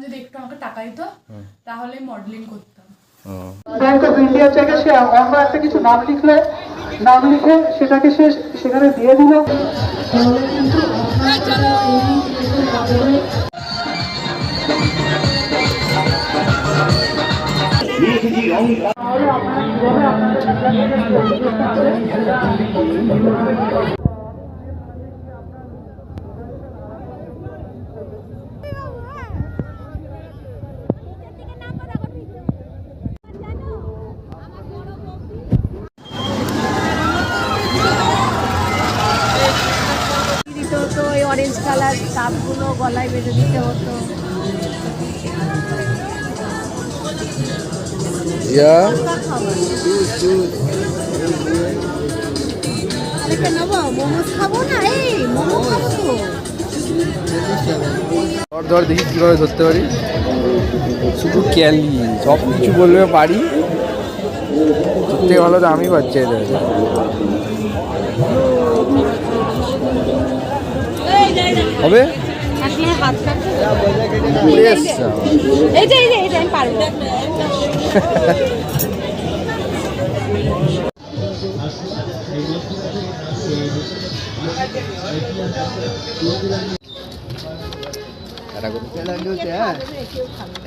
যদি একটু আমাকে টাকা দিত তাহলে মডেলিং করতাম। ব্যাংক অফ ইন্ডিয়া থেকে সে অন্য একটা কিছু নাম লিখে সেটাকে সে সেখানে দিয়ে দিল। তো এই অরেঞ্জ কালার কাপগুলো গলায় বেঁধে দিতে হতো। মোমোস খাবো না, এই মোমো খাবো তো। ধর দেখি কিভাবে ধরতে পারি। শুধু ক্যালি সব কিছু বলবে পারি, ধরতে ভালো তো আমি পাচ্ছি। হবে হাত কাটতে আমি পারবো।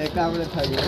একটা আমরা থাকবো।